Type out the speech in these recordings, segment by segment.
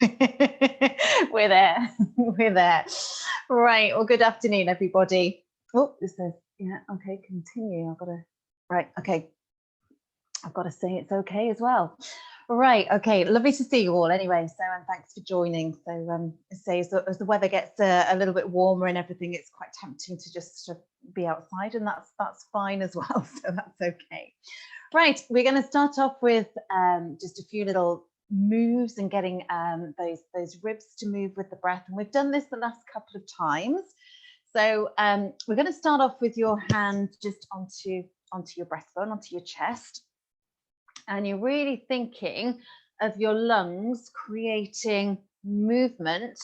We're there. We're there. Right. Well, good afternoon, everybody. Oh, it says, yeah, okay, continue. Right, okay. I've got to say it's okay as well. Right, okay, lovely to see you all anyway. So, and thanks for joining. So, as the weather gets a little bit warmer and everything, it's quite tempting to just be outside, and that's fine as well. So that's okay. Right, we're going to start off with just a few little moves and getting those ribs to move with the breath. And we've done this the last couple of times. So we're going to start off with your hand just onto your breastbone, onto your chest. And you're really thinking of your lungs creating movement,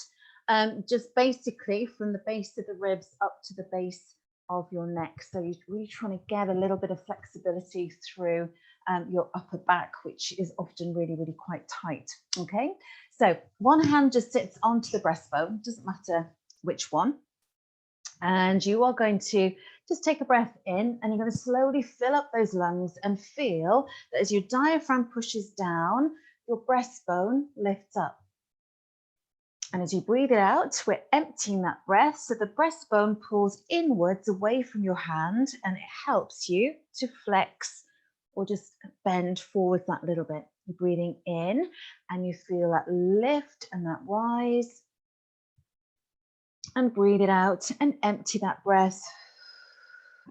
just basically from the base of the ribs up to the base of your neck. So you're really trying to get a little bit of flexibility through your upper back, which is often really, really quite tight. Okay, so one hand just sits onto the breastbone, doesn't matter which one. And you are going to just take a breath in, and you're going to slowly fill up those lungs and feel that as your diaphragm pushes down, your breastbone lifts up. And as you breathe it out, we're emptying that breath. So the breastbone pulls inwards away from your hand, and it helps you to flex or just bend forwards that little bit. You're breathing in and you feel that lift and that rise. And breathe it out and empty that breath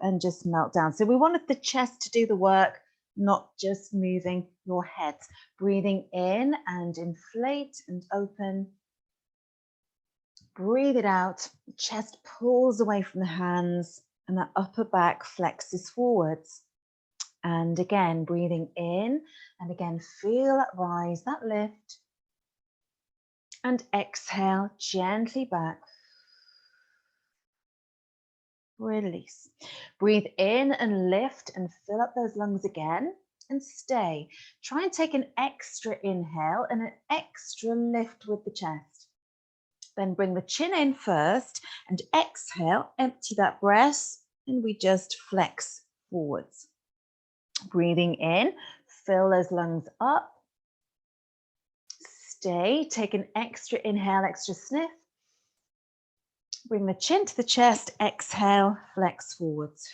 and just melt down. So we wanted the chest to do the work, not just moving your head. Breathing in and inflate and open. Breathe it out, chest pulls away from the hands and that upper back flexes forwards. And again, breathing in and again, feel that rise, that lift. And exhale gently back. Release. Breathe in and lift and fill up those lungs again and stay. Try and take an extra inhale and an extra lift with the chest. Then bring the chin in first and exhale, empty that breath, and we just flex forwards. Breathing in, fill those lungs up. Stay, take an extra inhale, extra sniff. Bring the chin to the chest, exhale, flex forwards.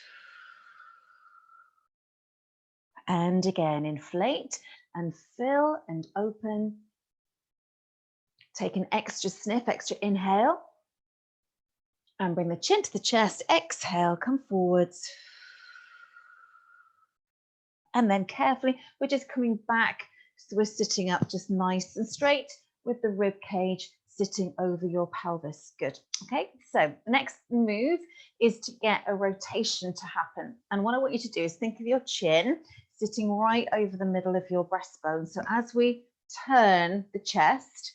And again, inflate and fill and open. Take an extra sniff, extra inhale. And bring the chin to the chest, exhale, come forwards. And then carefully, we're just coming back. So we're sitting up just nice and straight with the rib cage sitting over your pelvis. Good. Okay, so the next move is to get a rotation to happen. And what I want you to do is think of your chin sitting right over the middle of your breastbone. So as we turn the chest,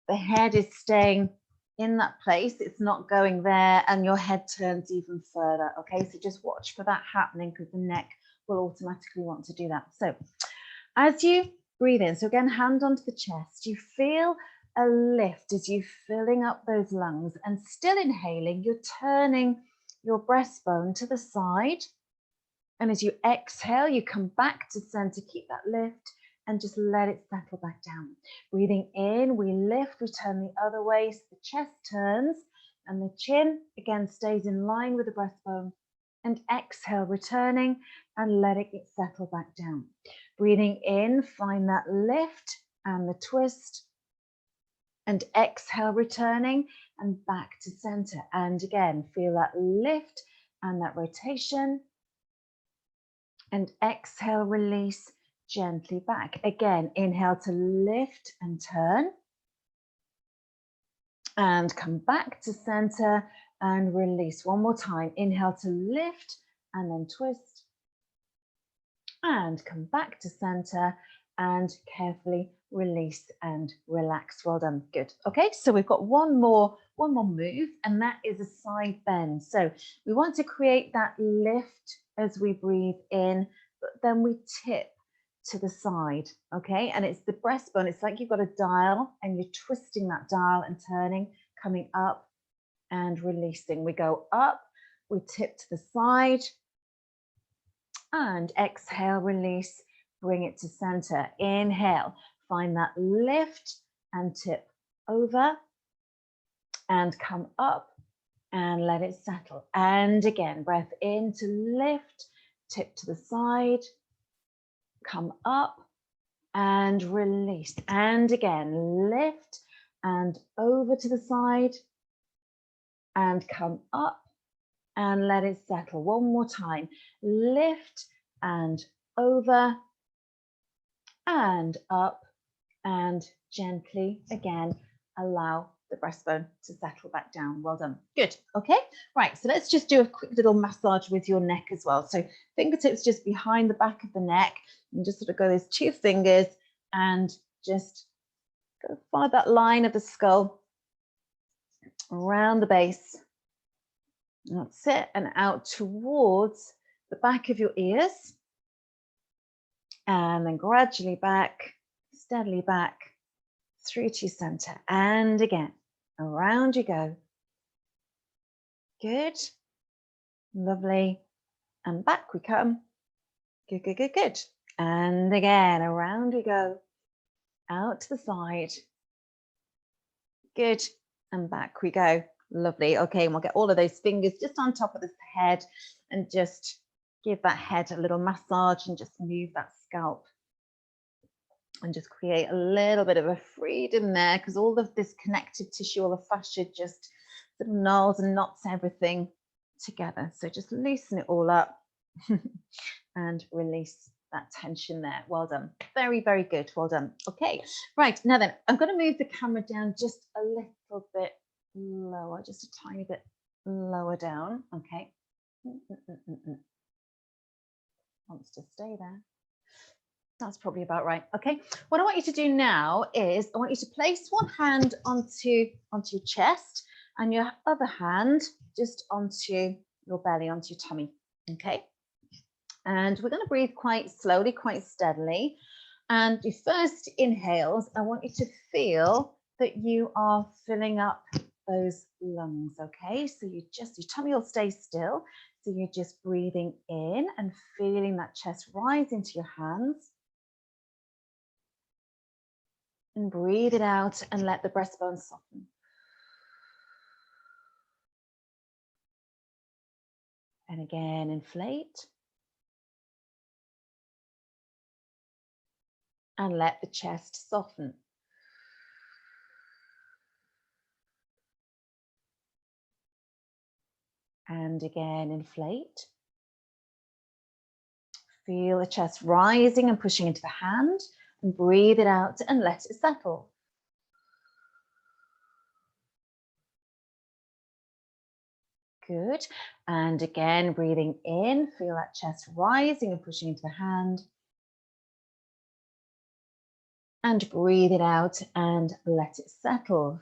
the head is staying in that place. It's not going there, and your head turns even further. Okay, so just watch for that happening because the neck will automatically want to do that. So as you breathe in, so again, hand onto the chest, you feel a lift as you're filling up those lungs and still inhaling, you're turning your breastbone to the side. And as you exhale, you come back to center, keep that lift and just let it settle back down. Breathing in, we lift, we turn the other way, so the chest turns and the chin again stays in line with the breastbone. And exhale, returning and let it settle back down. Breathing in, find that lift and the twist. And exhale, returning and back to center. And again, feel that lift and that rotation. And exhale, release gently back. Again, inhale to lift and turn. And come back to center and release. One more time. Inhale to lift and then twist. And come back to center and carefully release and relax. Well done. Good. Okay, so we've got one more move, and that is a side bend. So we want to create that lift as we breathe in, but then we tip to the side. Okay, and it's the breastbone. It's like you've got a dial and you're twisting that dial and turning, coming up and releasing. We go up, we tip to the side and exhale, release, bring it to center. Inhale, find that lift and tip over and come up and let it settle. And again, breath in to lift, tip to the side, come up and release. And again, lift and over to the side and come up and let it settle. One more time. Lift and over and up and gently again allow the breastbone to settle back down. Well done. Good. Okay. Right. So let's just do a quick little massage with your neck as well. So fingertips just behind the back of the neck and just sort of go those 2 fingers and just go follow that line of the skull around the base. That's it. And out towards the back of your ears. And then gradually back, steadily back through to your center. And again, around you go. Good. Lovely. And back we come. Good, good, good, good. And again, around we go. Out to the side. Good. And back we go. Lovely. Okay, and we'll get all of those fingers just on top of the head and just give that head a little massage and just move that scalp and just create a little bit of a freedom there, because all of this connective tissue, all the fascia just sort of gnarls and knots everything together. So just loosen it all up and release that tension there. Well done. Very, very good. Well done. Okay, right. Now then, I'm going to move the camera down just a little bit lower, just a tiny bit lower down. Okay. Wants to stay there. That's probably about right. Okay. What I want you to do now is I want you to place one hand onto your chest and your other hand just onto your belly, onto your tummy. Okay. And we're going to breathe quite slowly, quite steadily. And your first inhales, I want you to feel that you are filling up those lungs. Okay. So your tummy will stay still. So you're just breathing in and feeling that chest rise into your hands. And breathe it out and let the breastbone soften. And again, inflate. And let the chest soften. And again, inflate. Feel the chest rising and pushing into the hand. And breathe it out and let it settle. Good. And again, breathing in, feel that chest rising and pushing into the hand. And breathe it out and let it settle.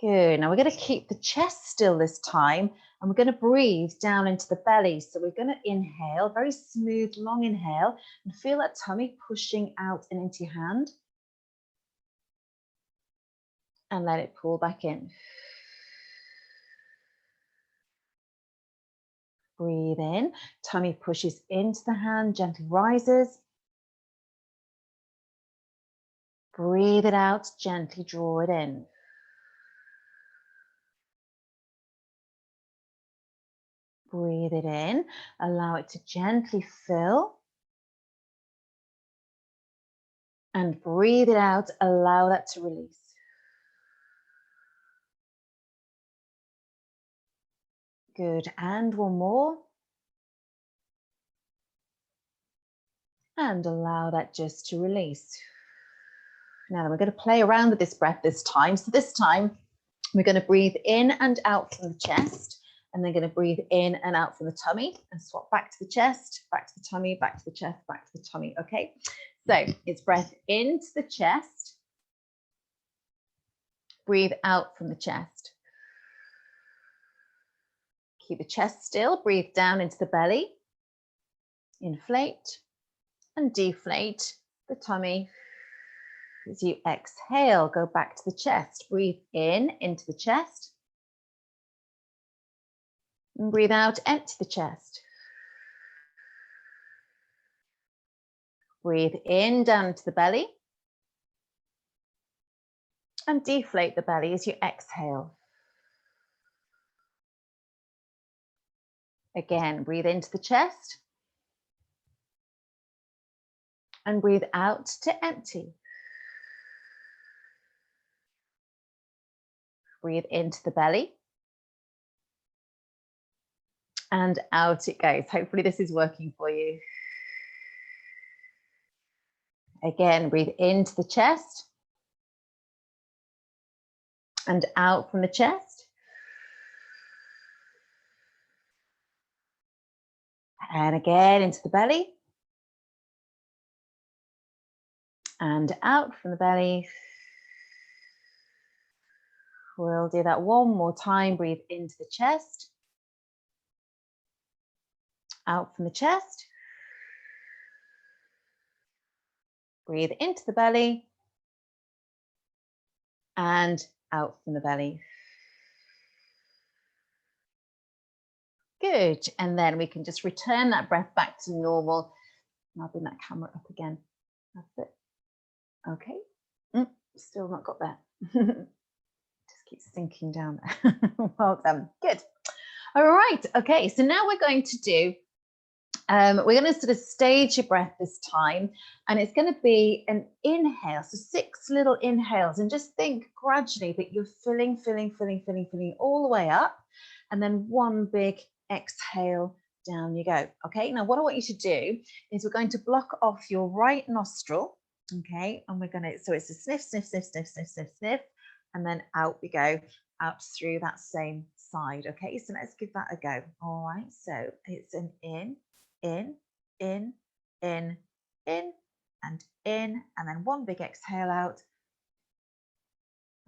Good. Now we're going to keep the chest still this time, and we're going to breathe down into the belly. So we're going to inhale, very smooth, long inhale, and feel that tummy pushing out and into your hand. And let it pull back in. Breathe in, tummy pushes into the hand, gently rises. Breathe it out, gently draw it in. Breathe it in, allow it to gently fill. And breathe it out, allow that to release. Good, and one more. And allow that just to release. Now we're going to play around with this breath this time. So this time we're going to breathe in and out from the chest, and then going to breathe in and out from the tummy and swap back to the chest, back to the tummy, back to the chest, back to the tummy. Okay, so it's breath into the chest, breathe out from the chest. Keep the chest still, breathe down into the belly, inflate and deflate the tummy. As you exhale, go back to the chest, breathe in into the chest. And breathe out, empty the chest. Breathe in down into the belly. And deflate the belly as you exhale. Again, breathe into the chest. And breathe out to empty. Breathe into the belly. And out it goes. Hopefully this is working for you. Again, breathe into the chest. And out from the chest. And again into the belly. And out from the belly. We'll do that one more time. Breathe into the chest. Out from the chest. Breathe into the belly. And out from the belly. Good. And then we can just return that breath back to normal. And I'll bring that camera up again. That's it. Okay. Still not got that. Just keeps sinking down there. Well done. Good. All right. Okay. So now we're going to do, we're going to sort of stage your breath this time. And it's going to be an inhale. So 6 little inhales. And just think gradually that you're filling all the way up. And then one big exhale, down you go. Okay, now what I want you to do is we're going to block off your right nostril. Okay, and we're going to, so it's a sniff, sniff, sniff, sniff, sniff, sniff, sniff, and then out we go, out through that same side. Okay, so let's give that a go. All right, so it's an in, and then one big exhale out.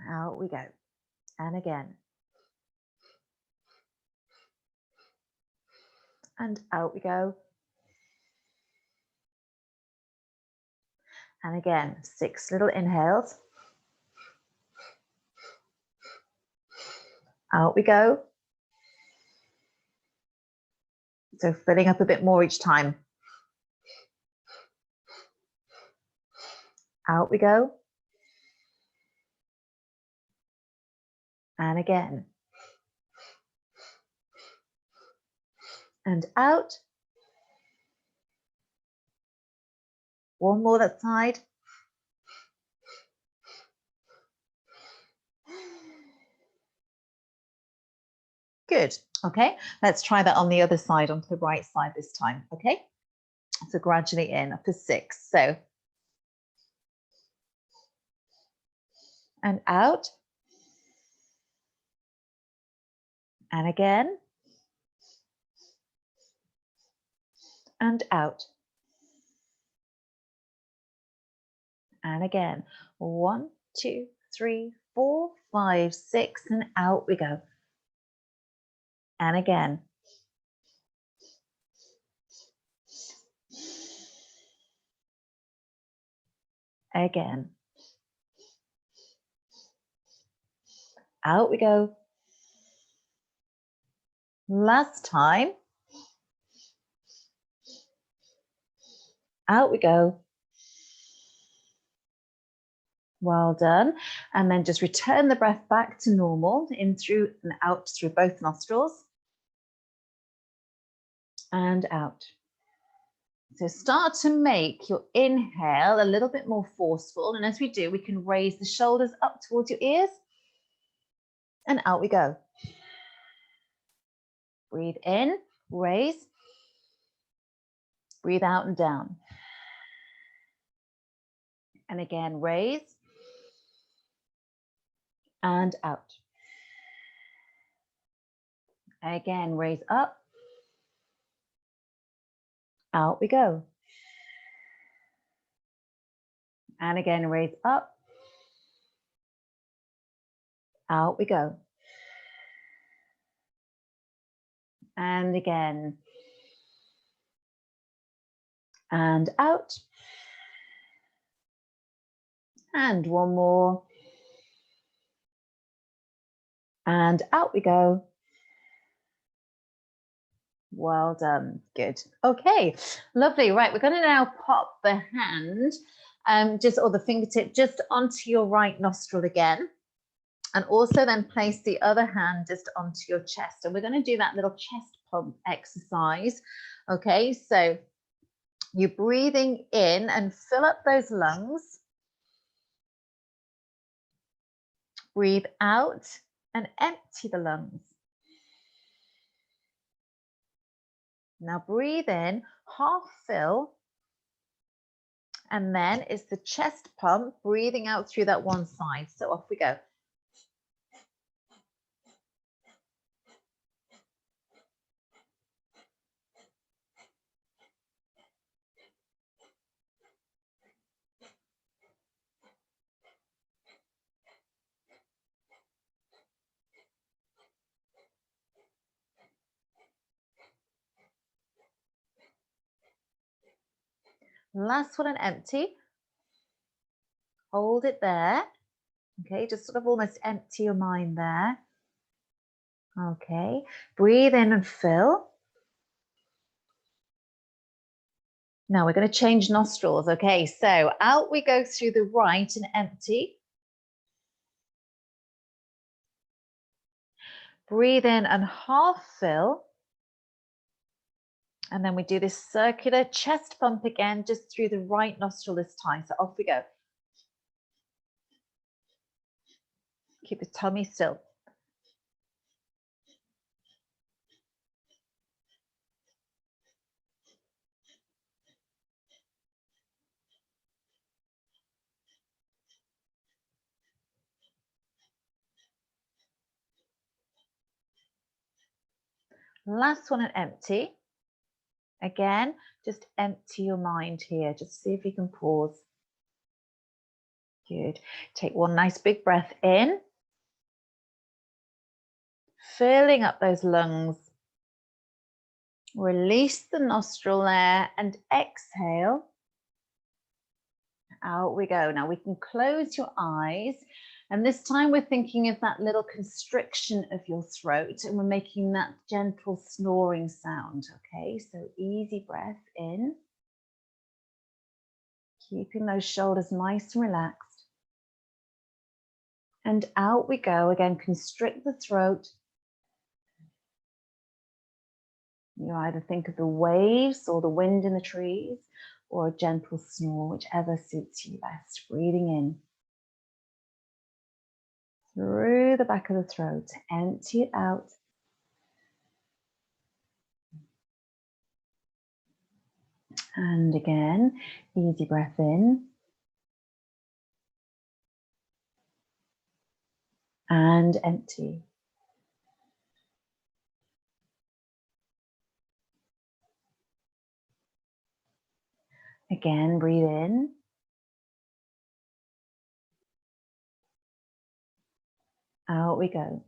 Out we go, and again. And out we go. And again, 6 little inhales. Out we go. So filling up a bit more each time. Out we go. And again. And out. One more that side. Good. Okay, let's try that on the other side, onto the right side this time. Okay, so gradually in up to 6. So, and out. And again. And out. And again. 1, 2, 3, 4, 5, 6, and out we go. And again. Again. Out we go. Last time. Out we go. Well done. And then just return the breath back to normal, in through and out through both nostrils. And out. So start to make your inhale a little bit more forceful. And as we do, we can raise the shoulders up towards your ears. And out we go. Breathe in, raise. Breathe out and down. And again, raise. And out. Again, raise up. Out we go. And again, raise up. Out we go. And again. And out. And one more. And out we go. Well done. Good. Okay, lovely. Right, we're going to now pop the hand just, or the fingertip just onto your right nostril again. And also then place the other hand just onto your chest. And we're going to do that little chest pump exercise. Okay, so you're breathing in and fill up those lungs. Breathe out and empty the lungs. Now breathe in, half fill. And then it's the chest pump, breathing out through that one side. So off we go. Last one and empty. Hold it there. Okay, just sort of almost empty your mind there. Okay, breathe in and fill. Now we're going to change nostrils. Okay, so out we go through the right and empty. Breathe in and half fill. And then we do this circular chest pump again, just through the right nostril this time. So off we go. Keep the tummy still. Last one and empty. Again, just empty your mind here. Just see if you can pause. Good. Take one nice big breath in. Filling up those lungs. Release the nostril there and exhale. Out we go. Now we can close your eyes. And this time we're thinking of that little constriction of your throat and we're making that gentle snoring sound. Okay, so easy breath in. Keeping those shoulders nice and relaxed. And out we go. Again, constrict the throat. You either think of the waves or the wind in the trees or a gentle snore, whichever suits you best. Breathing in. Through the back of the throat, empty it out. And again, easy breath in. And empty. Again, breathe in. Out we go.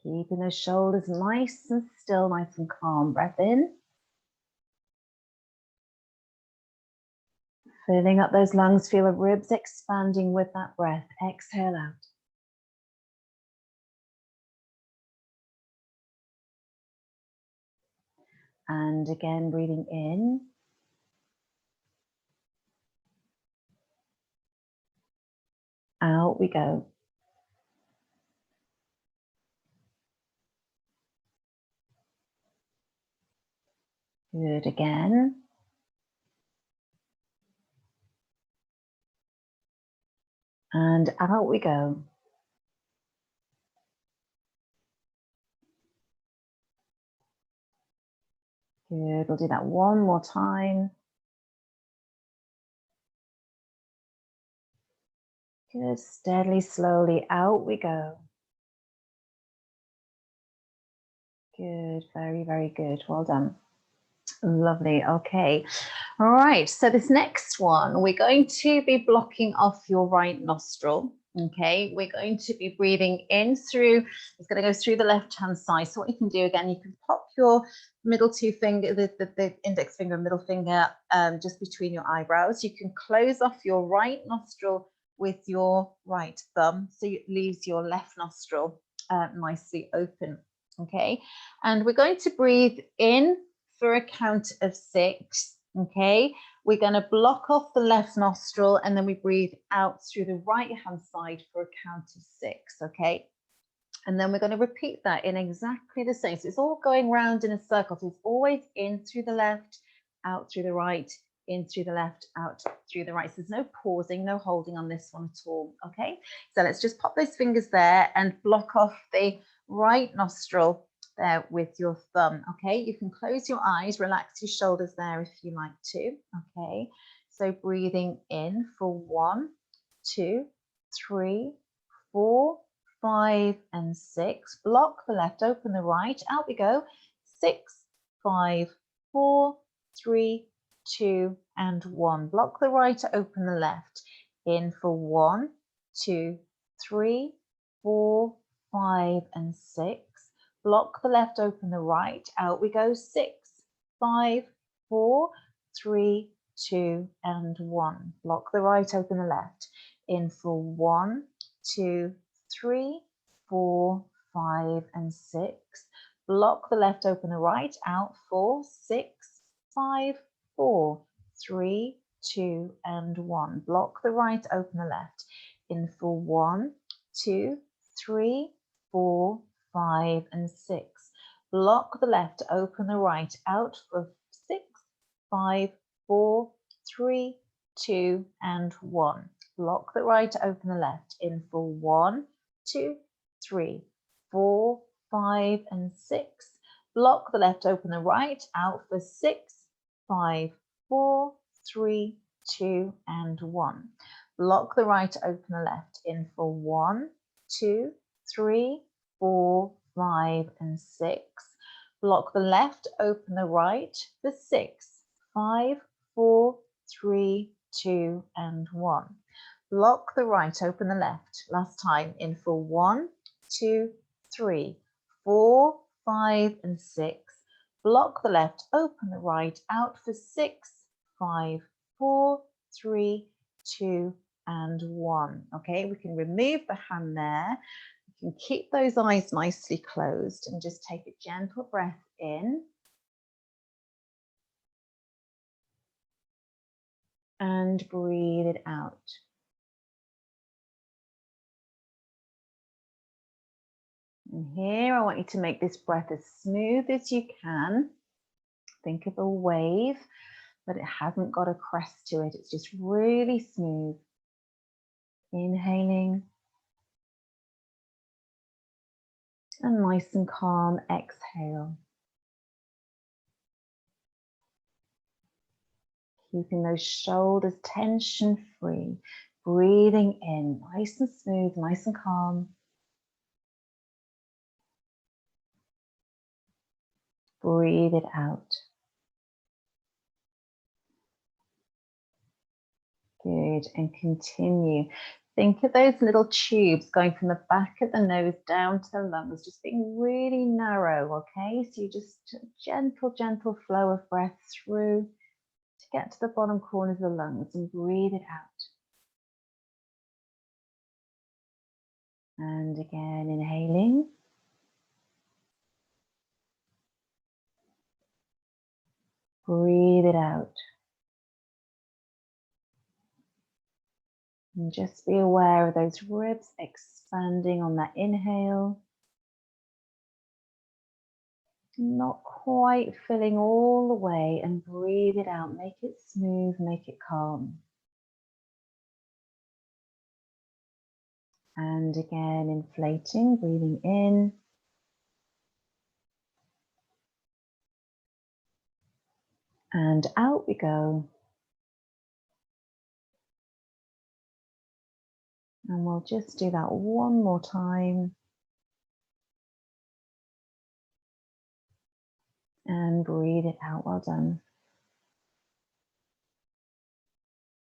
Keeping those shoulders nice and still, nice and calm. Breath in. Filling up those lungs, feel the ribs expanding with that breath. Exhale out. And again, breathing in. Out we go. Good, again. And out we go. Good, we'll do that one more time. Good, steadily, slowly, out we go. Good, very, very good. Well done. Lovely, okay. All right, so this next one, we're going to be blocking off your right nostril. Okay, we're going to be breathing in through, it's going to go through the left-hand side. So what you can do again, you can pop your middle two finger, the index finger and middle finger just between your eyebrows. You can close off your right nostril with your right thumb, so it leaves your left nostril nicely open. Okay, and we're going to breathe in for a count of 6, okay? We're going to block off the left nostril and then we breathe out through the right hand side for a count of 6, okay? And then we're going to repeat that in exactly the same. So it's all going round in a circle. So it's always in through the left, out through the right, in through the left, out through the right. So there's no pausing, no holding on this one at all, okay? So let's just pop those fingers there and block off the right nostril there with your thumb, okay? You can close your eyes, relax your shoulders there if you like to, okay? So breathing in for 1, 2, 3, 4, 5 and 6. Block the left, open the right. Out we go. 6, 5, 4, 3, 2 and 1. Block the right, open the left. In for 1, 2, 3, 4, 5 and 6. Block the left, open the right. Out we go. 6, 5, 4, 3, 2 and 1. Block the right, open the left. In for 1, 2, 3, 4, 5 and 6. Block the left, open the right. Out for 6, 5, 4, 3, 2 and 1. Block the right, open the left. In for 1, 2, 3, 4, 5 and 6. Block the left, open the right. Out for 6, 5, 4, 3, 2 and 1. Block the right, open the left. In for 1, 2, 3, 4, 5 and 6. Block the left, open the right. Out for 6, 5, 4, 3, 2 and 1. Block the right, open the left. In for 1, 2, 3, 4, 5 and 6. Block the left, open the right for 6, 5, 4, 3, 2 and 1. Block the right, open the left. Last time. In for 1, 2, 3, 4, 5 and 6. Block the left, open the right. Out for 6, 5, 4, 3, 2 and 1. Okay, we can remove the hand there. You can keep those eyes nicely closed and just take a gentle breath in. And breathe it out. And here I want you to make this breath as smooth as you can. Think of a wave, but it hasn't got a crest to it. It's just really smooth. Inhaling. And nice and calm, exhale. Keeping those shoulders tension free. Breathing in, nice and smooth, nice and calm. Breathe it out. Good, and continue. Think of those little tubes going from the back of the nose down to the lungs, just being really narrow, okay? So you just gentle flow of breath through to get to the bottom corners of the lungs and breathe it out. And again, inhaling. Breathe it out. And just be aware of those ribs expanding on that inhale. Not quite filling all the way, and breathe it out. Make it smooth, make it calm. And again, inflating, breathing in. And out we go. And we'll just do that one more time. And breathe it out. Well done.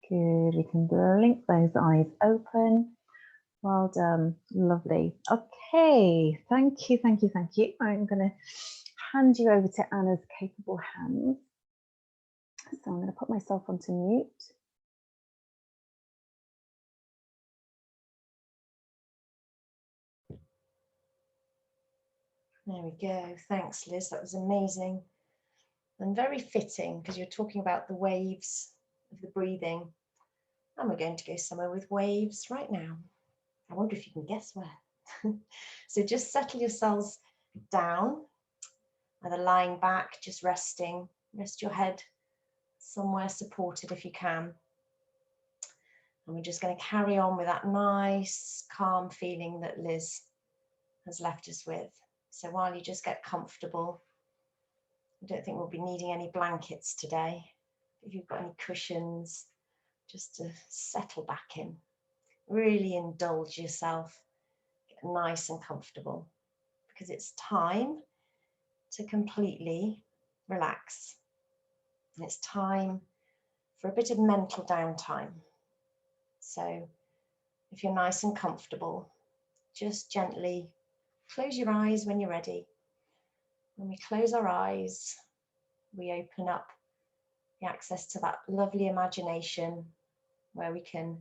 Good. We can blink those eyes open. Well done. Lovely. Okay. Thank you, thank you, thank you. I'm going to hand you over to Anna's capable hands. So I'm going to put myself onto mute. There we go. Thanks, Liz. That was amazing. And very fitting, because you're talking about the waves of the breathing. And we're going to go somewhere with waves right now. I wonder if you can guess where. So just settle yourselves down, either lying back, just resting. Rest your head somewhere supported if you can. And we're just going to carry on with that nice, calm feeling that Liz has left us with. So while you just get comfortable, I don't think we'll be needing any blankets today. If you've got any cushions, just to settle back in. Really indulge yourself, get nice and comfortable, because it's time to completely relax. And it's time for a bit of mental downtime. So if you're nice and comfortable, just gently close your eyes when you're ready. When we close our eyes, we open up the access to that lovely imagination where we can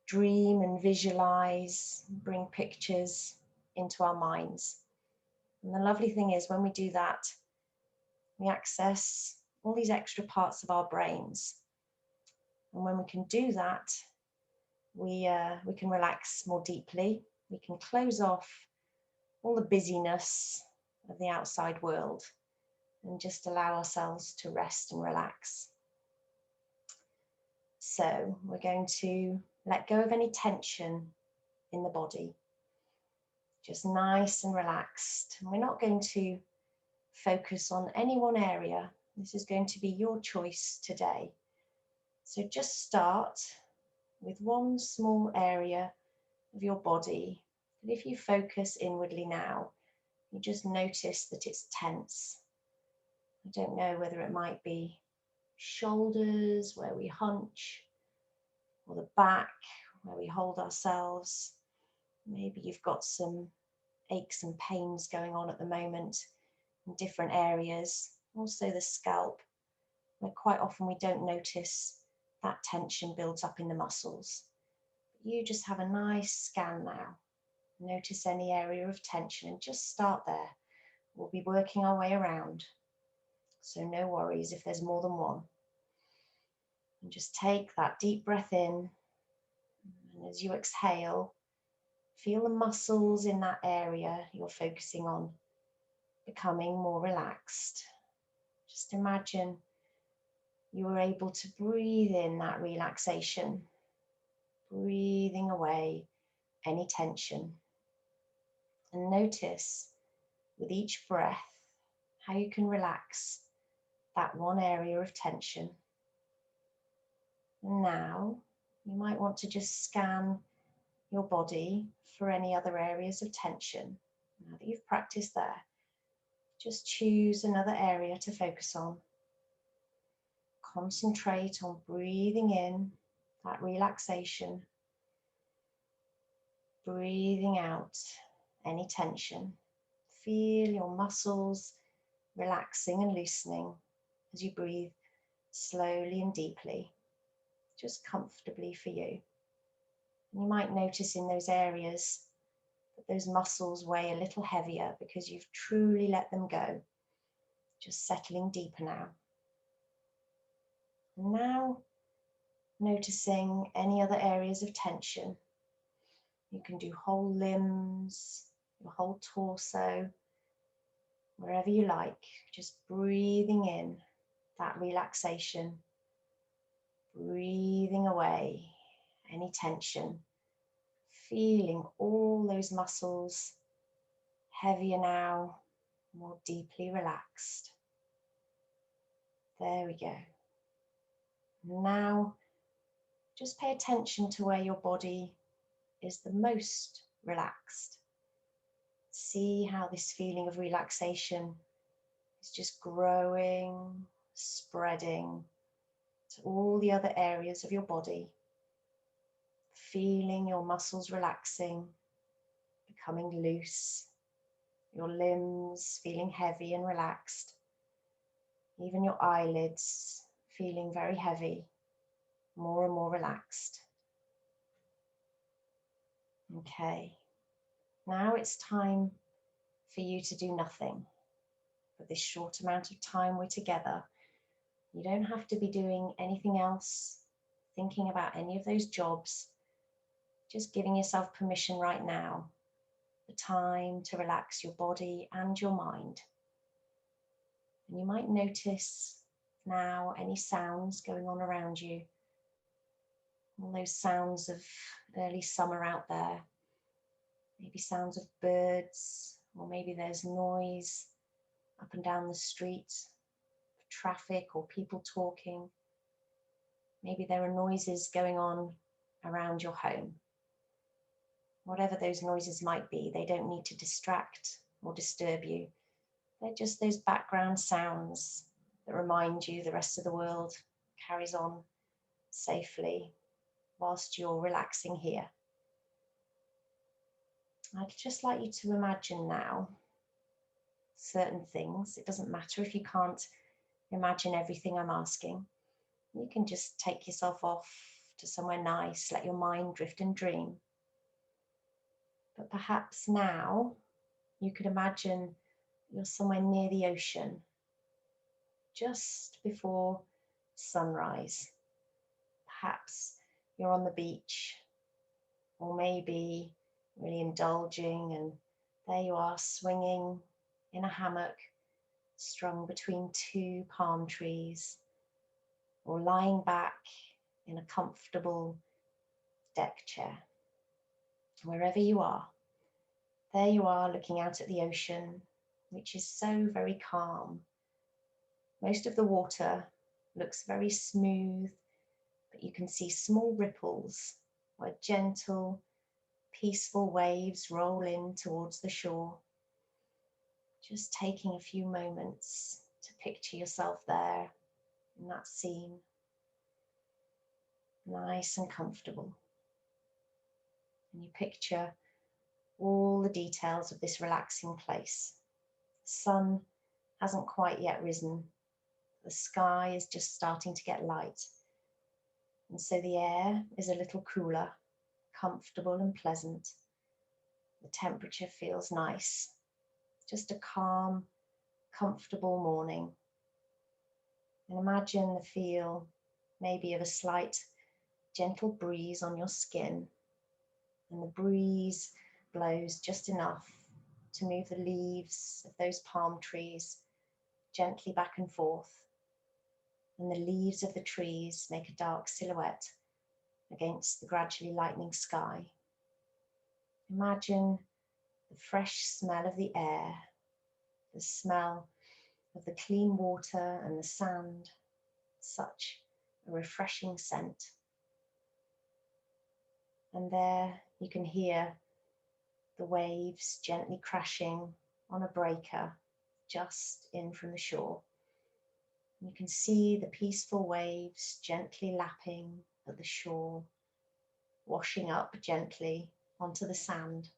dream and visualize, bring pictures into our minds. And the lovely thing is, when we do that, we access all these extra parts of our brains. And when we can do that, we can relax more deeply. We can close off all the busyness of the outside world and just allow ourselves to rest and relax. So we're going to let go of any tension in the body, just nice and relaxed. And we're not going to focus on any one area. This is going to be your choice today. So just start with one small area of your body. And if you focus inwardly now, you just notice that it's tense. I don't know whether it might be shoulders where we hunch, or the back where we hold ourselves. Maybe you've got some aches and pains going on at the moment in different areas. Also the scalp, where quite often we don't notice that tension builds up in the muscles. You just have a nice scan now. Notice any area of tension and just start there. We'll be working our way around, so no worries if there's more than one. And just take that deep breath in, and as you exhale, feel the muscles in that area you're focusing on becoming more relaxed. Just imagine you are able to breathe in that relaxation, breathing away any tension. And notice with each breath how you can relax that one area of tension. And now you might want to just scan your body for any other areas of tension. Now that you've practiced there, just choose another area to focus on. Concentrate on breathing in that relaxation, breathing out any tension. Feel your muscles relaxing and loosening as you breathe slowly and deeply, just comfortably for you. And you might notice in those areas that those muscles weigh a little heavier because you've truly let them go, just settling deeper now. And now noticing any other areas of tension. You can do whole limbs, your whole torso, wherever you like, just breathing in that relaxation, breathing away any tension, feeling all those muscles heavier now, more deeply relaxed. There we go. Now, just pay attention to where your body is the most relaxed. See how this feeling of relaxation is just growing, spreading to all the other areas of your body. Feeling your muscles relaxing, becoming loose, your limbs feeling heavy and relaxed, even your eyelids feeling very heavy, more and more relaxed. Okay, now it's time for you to do nothing, for this short amount of time we're together. You don't have to be doing anything else, thinking about any of those jobs, just giving yourself permission right now, the time to relax your body and your mind. And you might notice now any sounds going on around you, all those sounds of early summer out there, maybe sounds of birds, or maybe there's noise up and down the street, traffic or people talking. Maybe there are noises going on around your home. Whatever those noises might be, they don't need to distract or disturb you. They're just those background sounds that remind you the rest of the world carries on safely whilst you're relaxing here. I'd just like you to imagine now certain things. It doesn't matter if you can't imagine everything I'm asking. You can just take yourself off to somewhere nice, let your mind drift and dream. But perhaps now you could imagine you're somewhere near the ocean, just before sunrise. Perhaps you're on the beach, or maybe really indulging, and there you are swinging in a hammock strung between two palm trees, or lying back in a comfortable deck chair. Wherever you are, there you are looking out at the ocean, which is so very calm. Most of the water looks very smooth, but you can see small ripples where gentle, peaceful waves roll in towards the shore. Just taking a few moments to picture yourself there in that scene, nice and comfortable. And you picture all the details of this relaxing place. The sun hasn't quite yet risen. The sky is just starting to get light. And so the air is a little cooler, comfortable and pleasant. The temperature feels nice. Just a calm, comfortable morning. And imagine the feel maybe of a slight gentle breeze on your skin. And the breeze blows just enough to move the leaves of those palm trees gently back and forth. And the leaves of the trees make a dark silhouette against the gradually lightening sky. Imagine the fresh smell of the air, the smell of the clean water and the sand, such a refreshing scent. And there you can hear the waves gently crashing on a breaker just in from the shore. You can see the peaceful waves gently lapping at the shore, washing up gently onto the sand.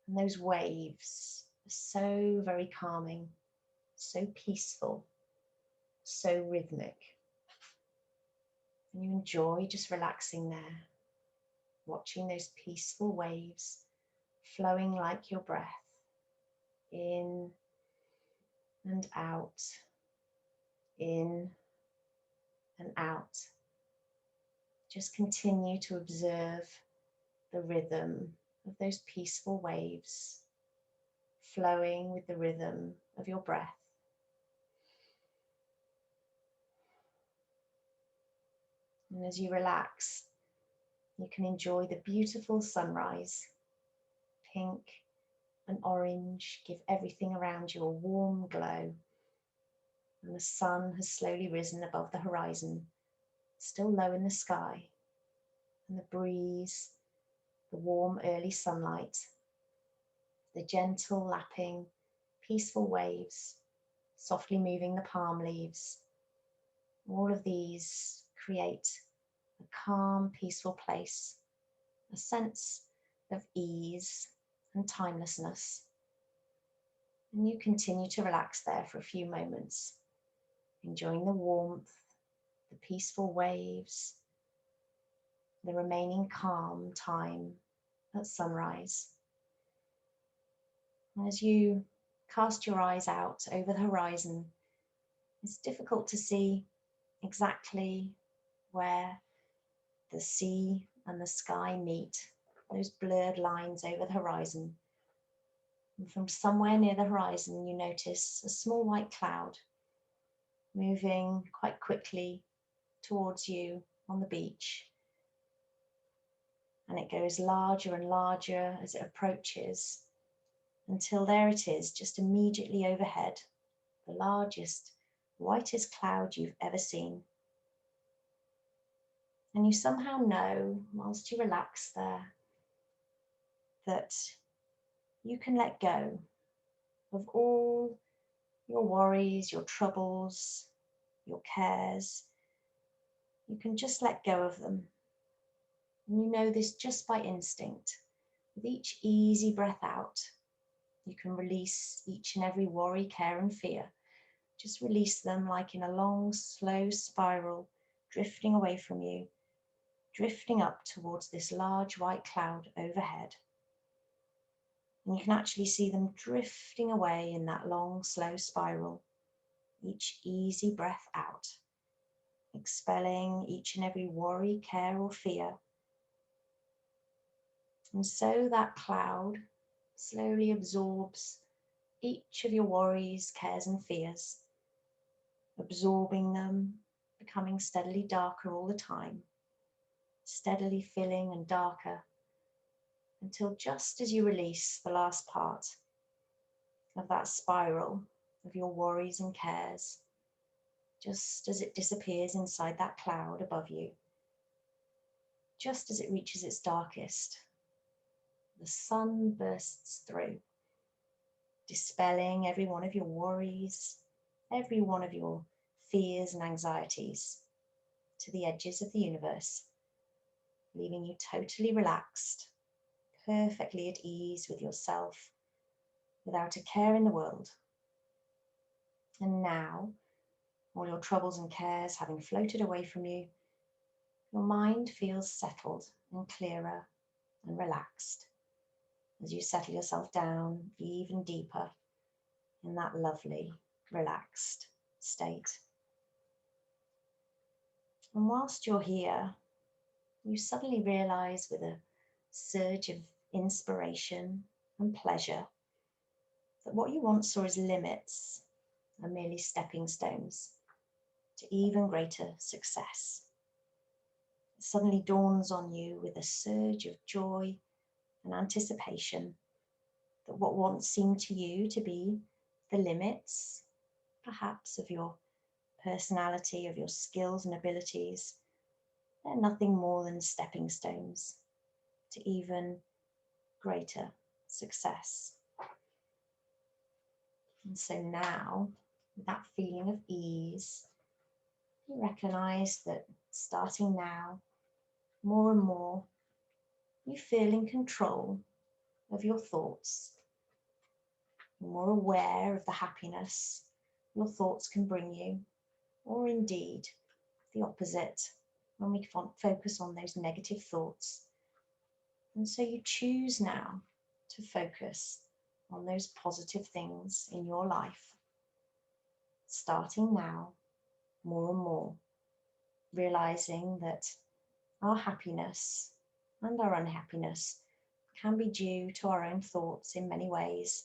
And those waves are so very calming, so peaceful, so rhythmic. And you enjoy just relaxing there, watching those peaceful waves flowing like your breath, in and out, in and out. Just continue to observe the rhythm of those peaceful waves flowing with the rhythm of your breath. And as you relax, you can enjoy the beautiful sunrise. Pink and orange give everything around you a warm glow. And the sun has slowly risen above the horizon, still low in the sky. And the breeze, the warm early sunlight, the gentle lapping, peaceful waves, softly moving the palm leaves. All of these create a calm, peaceful place, a sense of ease and timelessness. And you continue to relax there for a few moments, enjoying the warmth, the peaceful waves, the remaining calm time at sunrise. And as you cast your eyes out over the horizon, it's difficult to see exactly where the sea and the sky meet, those blurred lines over the horizon. And from somewhere near the horizon, you notice a small white cloud moving quite quickly towards you on the beach. And it goes larger and larger as it approaches, until there it is, just immediately overhead, the largest, whitest cloud you've ever seen. And you somehow know, whilst you relax there, that you can let go of all your worries, your troubles, your cares. You can just let go of them. And you know this just by instinct. With each easy breath out, you can release each and every worry, care, and fear. Just release them like in a long, slow spiral, drifting away from you, drifting up towards this large white cloud overhead. And you can actually see them drifting away in that long, slow spiral, each easy breath out, expelling each and every worry, care, or fear. And so that cloud slowly absorbs each of your worries, cares, and fears, absorbing them, becoming steadily darker all the time, steadily filling and darker, until just as you release the last part of that spiral of your worries and cares, just as it disappears inside that cloud above you, just as it reaches its darkest, the sun bursts through, dispelling every one of your worries, every one of your fears and anxieties to the edges of the universe, leaving you totally relaxed, perfectly at ease with yourself, without a care in the world. And now, all your troubles and cares having floated away from you, your mind feels settled and clearer and relaxed as you settle yourself down even deeper in that lovely, relaxed state. And whilst you're here, you suddenly realize with a surge of inspiration and pleasure that what you once saw as limits are merely stepping stones to even greater success. It suddenly dawns on you with a surge of joy and anticipation that what once seemed to you to be the limits, perhaps of your personality, of your skills and abilities, they're nothing more than stepping stones to even greater success. And so now, with that feeling of ease, you recognize that starting now, more and more, you feel in control of your thoughts. You're more aware of the happiness your thoughts can bring you, or indeed the opposite when we focus on those negative thoughts. And so you choose now to focus on those positive things in your life, starting now, more and more, realizing that our happiness and our unhappiness can be due to our own thoughts in many ways,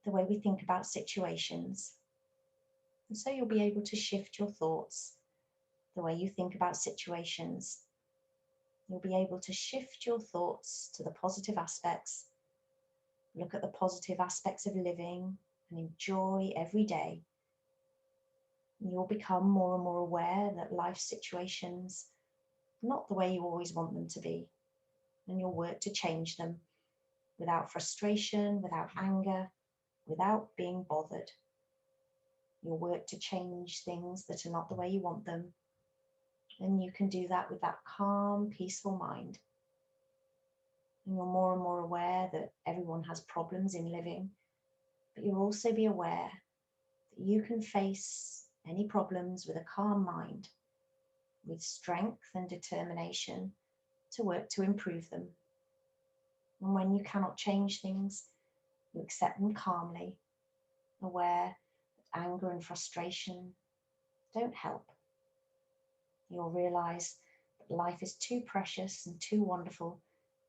the way we think about situations. And so you'll be able to shift your thoughts, the way you think about situations. You'll be able to shift your thoughts to the positive aspects, look at the positive aspects of living and enjoy every day. You'll become more and more aware that life situations are not the way you always want them to be, and you'll work to change them without frustration, without anger, without being bothered. You'll work to change things that are not the way you want them, and you can do that with that calm, peaceful mind. And you're more and more aware that everyone has problems in living, but you'll also be aware that you can face any problems with a calm mind, with strength and determination to work to improve them. And when you cannot change things, you accept them calmly aware that anger and frustration don't help. You'll realize that life is too precious and too wonderful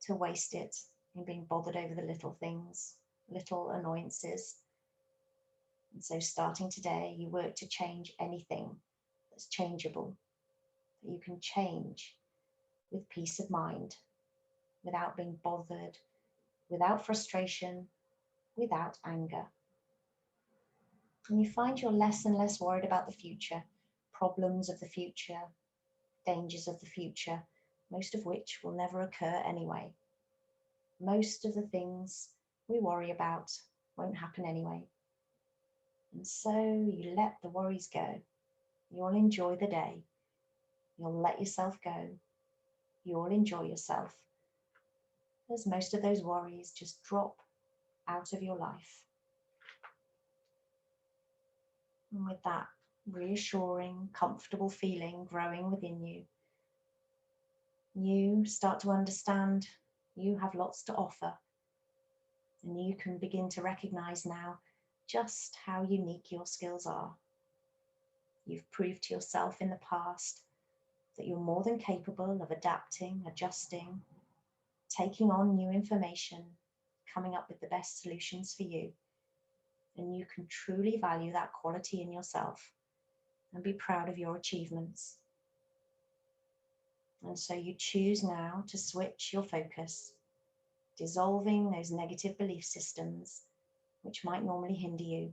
to waste it in being bothered over the little things, little annoyances. And so starting today, you work to change anything that's changeable, that you can change with peace of mind, without being bothered, without frustration, without anger. And you find you're less and less worried about the future, problems of the future, dangers of the future, most of which will never occur anyway. Most of the things we worry about won't happen anyway. And so you let the worries go. You'll enjoy the day. You'll let yourself go. You'll enjoy yourself, as most of those worries just drop out of your life. And with that reassuring, comfortable feeling growing within you, you start to understand you have lots to offer. And you can begin to recognize now just how unique your skills are. You've proved to yourself in the past that you're more than capable of adapting, adjusting, taking on new information, coming up with the best solutions for you. And you can truly value that quality in yourself and be proud of your achievements. And so you choose now to switch your focus, dissolving those negative belief systems which might normally hinder you,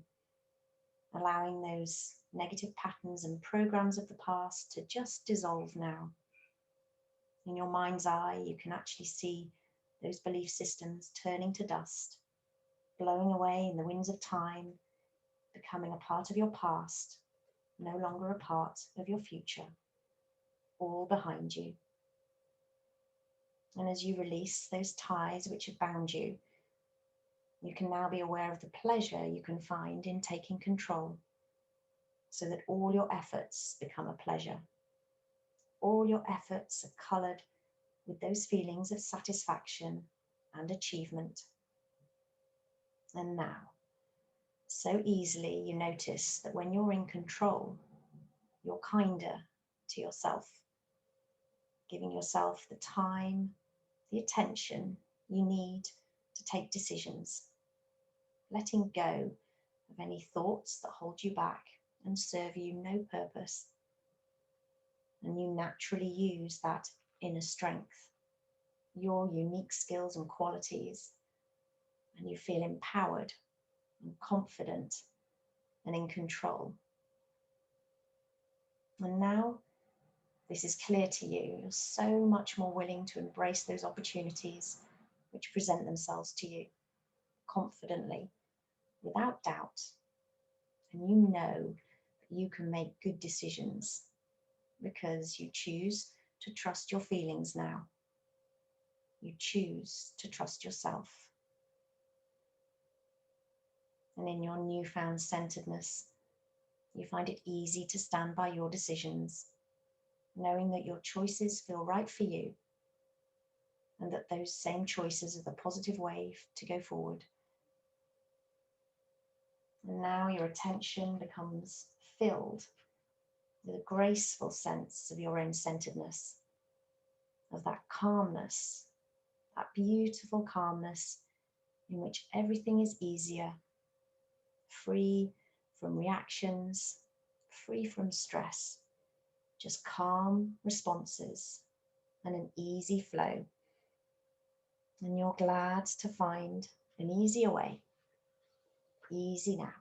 allowing those negative patterns and programs of the past to just dissolve now. In your mind's eye, you can actually see those belief systems turning to dust, blowing away in the winds of time, becoming a part of your past, no longer a part of your future, all behind you. And as you release those ties which have bound you, you can now be aware of the pleasure you can find in taking control, so that all your efforts become a pleasure. All your efforts are coloured with those feelings of satisfaction and achievement. And now, so easily you notice that when you're in control, you're kinder to yourself, giving yourself the time, the attention you need to take decisions, letting go of any thoughts that hold you back and serve you no purpose. And you naturally use that inner strength, your unique skills and qualities, and you feel empowered and confident and in control. And now this is clear to you. You're so much more willing to embrace those opportunities which present themselves to you confidently, without doubt. And you know that you can make good decisions because you choose to trust your feelings now. You choose to trust yourself. And in your newfound centeredness, you find it easy to stand by your decisions, knowing that your choices feel right for you, and that those same choices are the positive way to go forward. And now your attention becomes filled with a graceful sense of your own centeredness, of that calmness, that beautiful calmness in which everything is easier, free from reactions, free from stress, just calm responses and an easy flow. And you're glad to find an easier way, easy now.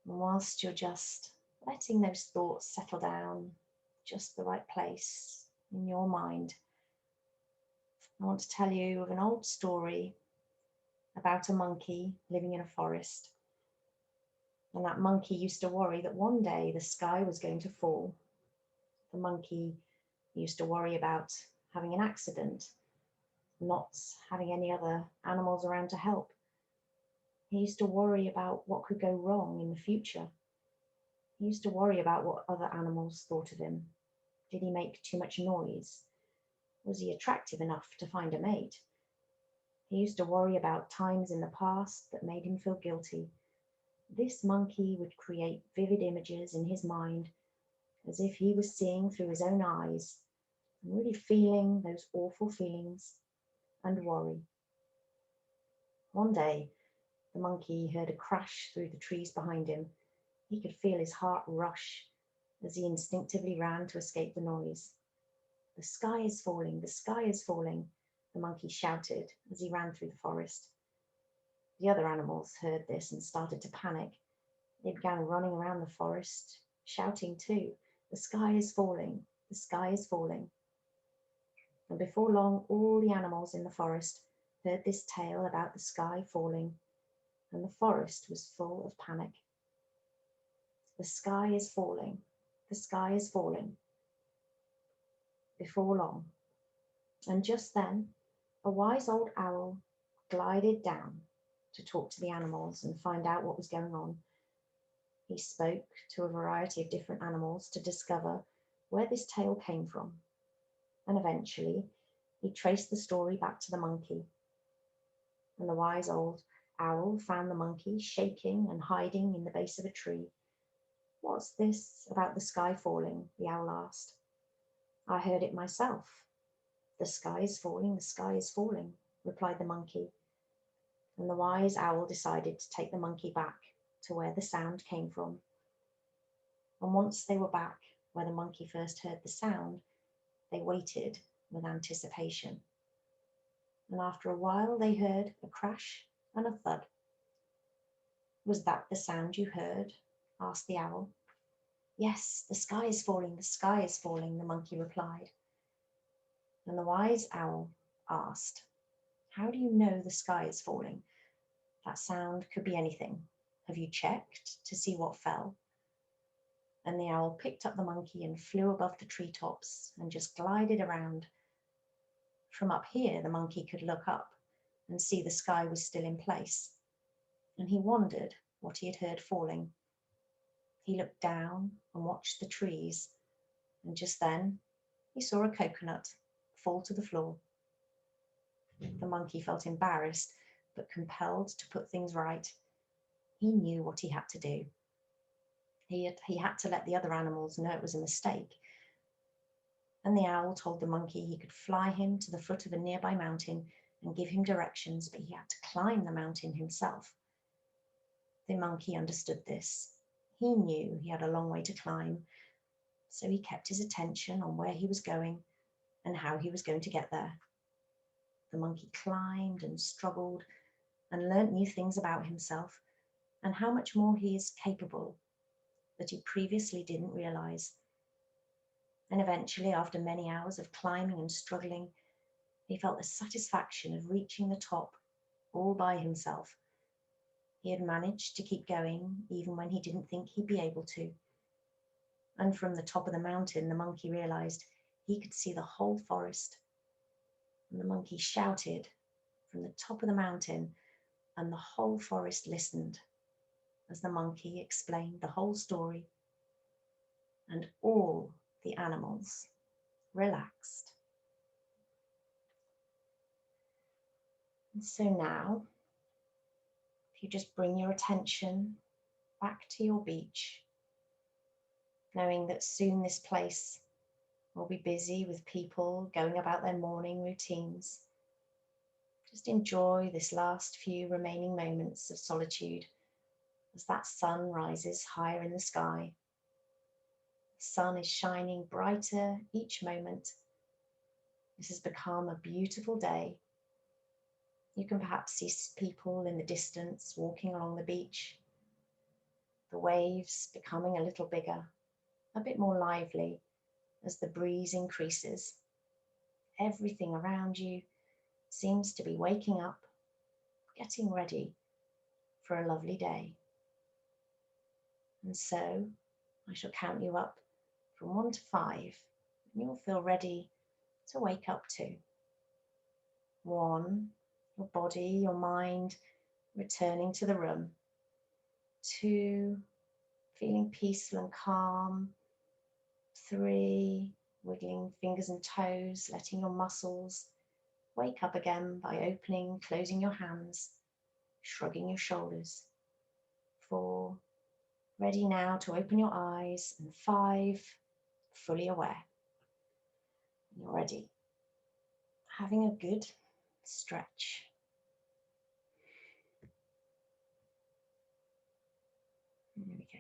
And whilst you're just letting those thoughts settle down, just the right place in your mind, I want to tell you of an old story about a monkey living in a forest. And that monkey used to worry that one day the sky was going to fall. The monkey used to worry about having an accident, not having any other animals around to help. He used to worry about what could go wrong in the future. He used to worry about what other animals thought of him. Did he make too much noise? Was he attractive enough to find a mate? He used to worry about times in the past that made him feel guilty. This monkey would create vivid images in his mind as if he was seeing through his own eyes and really feeling those awful feelings and worry. One day, the monkey heard a crash through the trees behind him. He could feel his heart rush as he instinctively ran to escape the noise. "The sky is falling, the sky is falling," the monkey shouted as he ran through the forest. The other animals heard this and started to panic. They began running around the forest, shouting too, "The sky is falling, the sky is falling." And before long, all the animals in the forest heard this tale about the sky falling, and the forest was full of panic. The sky is falling, the sky is falling. Before long. And just then, a wise old owl glided down to talk to the animals and find out what was going on. He spoke to a variety of different animals to discover where this tale came from. And eventually, he traced the story back to the monkey. And the wise old owl found the monkey shaking and hiding in the base of a tree. "What's this about the sky falling?" the owl asked. "I heard it myself. The sky is falling, the sky is falling," replied the monkey. And the wise owl decided to take the monkey back to where the sound came from. And once they were back where the monkey first heard the sound, they waited with anticipation. And after a while, they heard a crash and a thud. "Was that the sound you heard?" asked the owl. "Yes, the sky is falling, the sky is falling," the monkey replied. And the wise owl asked, "How do you know the sky is falling? That sound could be anything. Have you checked to see what fell?" And the owl picked up the monkey and flew above the treetops and just glided around. From up here, the monkey could look up and see the sky was still in place. And he wondered what he had heard falling. He looked down and watched the trees, and just then he saw a coconut fall to the floor. The monkey felt embarrassed, but compelled to put things right. He knew what he had to do. He had to let the other animals know it was a mistake. And the owl told the monkey he could fly him to the foot of a nearby mountain and give him directions, but he had to climb the mountain himself. The monkey understood this. He knew he had a long way to climb, so he kept his attention on where he was going and how he was going to get there. The monkey climbed and struggled and learnt new things about himself and how much more he is capable that he previously didn't realize. And eventually, after many hours of climbing and struggling, he felt the satisfaction of reaching the top all by himself. He had managed to keep going even when he didn't think he'd be able to. And from the top of the mountain, the monkey realized he could see the whole forest. And the monkey shouted from the top of the mountain, and the whole forest listened as the monkey explained the whole story. And all the animals relaxed. And so now, if you just bring your attention back to your beach, knowing that soon this place will be busy with people going about their morning routines. Just enjoy this last few remaining moments of solitude as that sun rises higher in the sky. The sun is shining brighter each moment. This has become a beautiful day. You can perhaps see people in the distance walking along the beach. The waves becoming a little bigger, a bit more lively as the breeze increases. Everything around you seems to be waking up, getting ready for a lovely day. And so I shall count you up from 1 to 5, and you'll feel ready to wake up too. 1, your body, your mind returning to the room. 2, feeling peaceful and calm. 3, wiggling fingers and toes, letting your muscles wake up again by opening, closing your hands, shrugging your shoulders. 4, ready now to open your eyes, and 5, fully aware. You're ready. Having a good stretch. There we go.